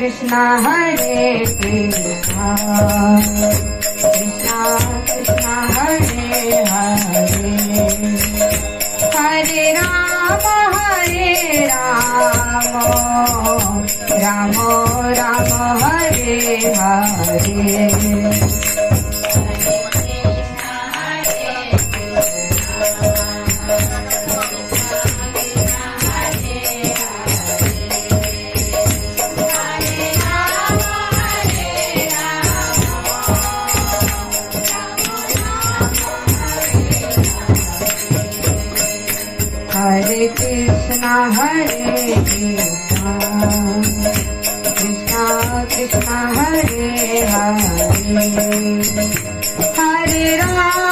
Krishna Hare Krishna Krishna Krishna Hare Hare Hare Rama Rama Rama Hare Hare Hare Krishna Krishna Krishna Hare Hare Hare Rama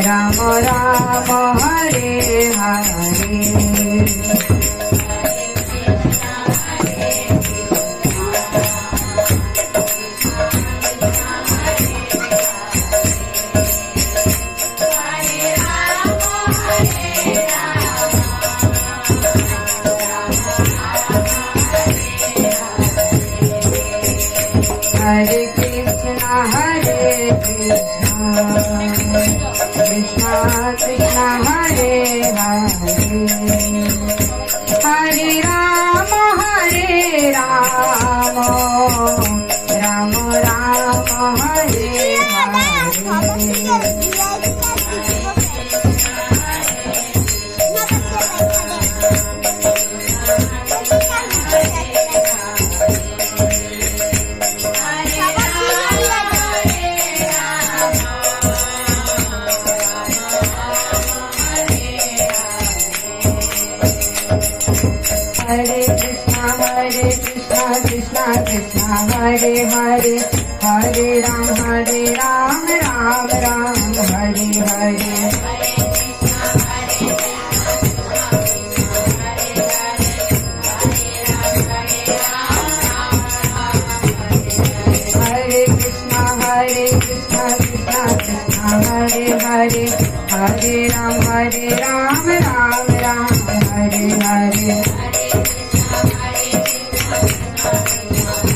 Rama Rama Hare Hare Hare Krishna Krishna Krishna Hare Hare Hare Rama Rama Rama Hare Hare Hare Krishna Krishna Krishna Hare Hare Hare Ram Ram Ram Hare Hare Hare Krishna Krishna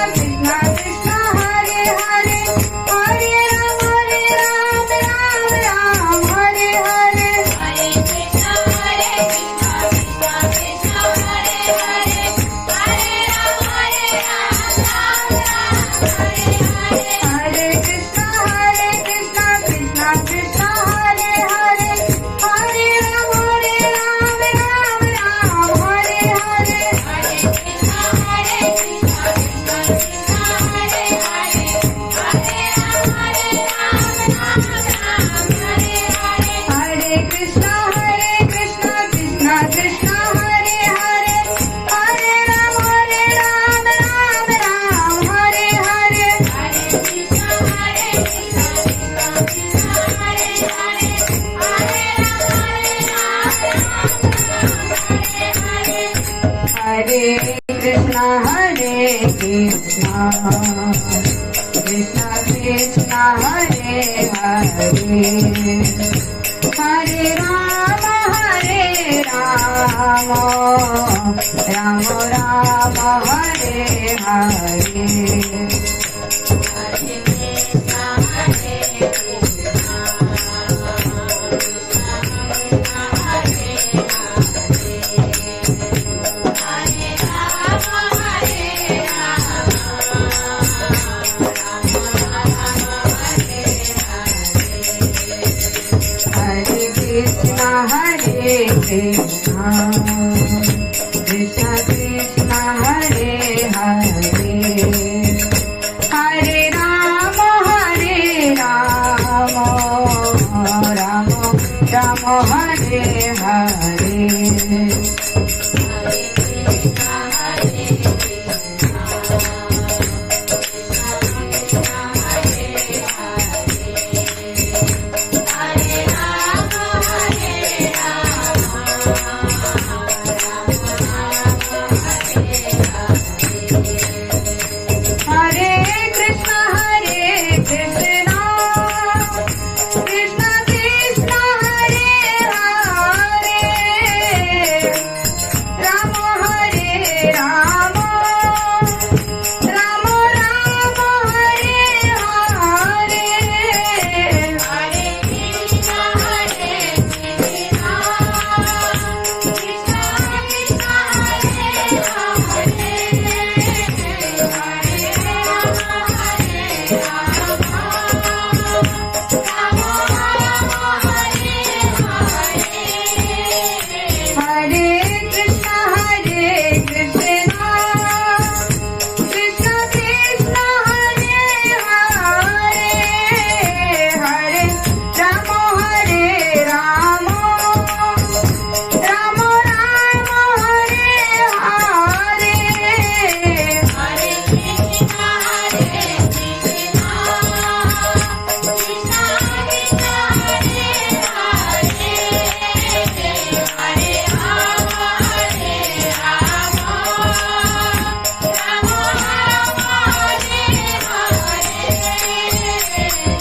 Krishna Hare Hare Hare Ram Ram Ram Hare Hare Hare Krishna Krishna Krishna Hare Hare Hare Rama Rama Rama Hare Hare Krishna Krishna Krishna Hare Hare Hare Rama Rama Rama Hare Hare Hare Krishna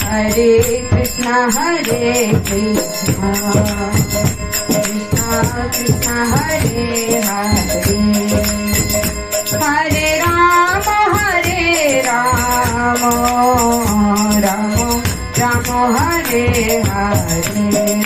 Hare Krishna, Hare Krishna, Krishna Krishna, Hare Hare, Hare Rama, Hare Rama, Rama Rama, Hare Hare.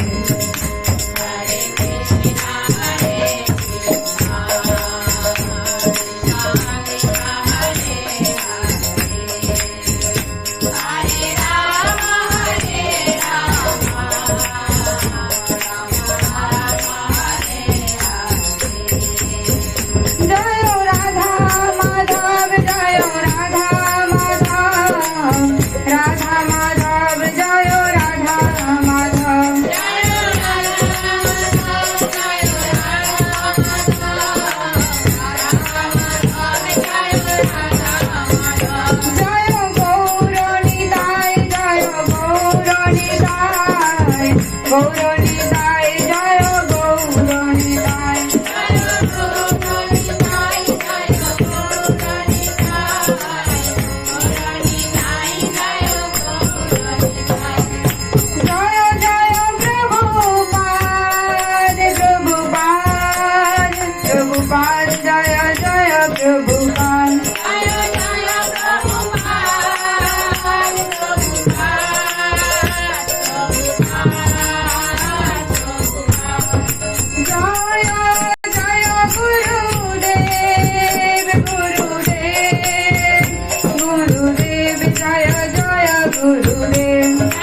Gauronidai, Jaya Gauronidai, Jaya Gauronidai, Jaya Gauronidai, Jaya Gauronidai. Jaya Jaya Prabhupada, Prabhupada, Prabhupada, Jaya Jaya Prabhupada. Gurudev, Jaya Jaya Gurudev.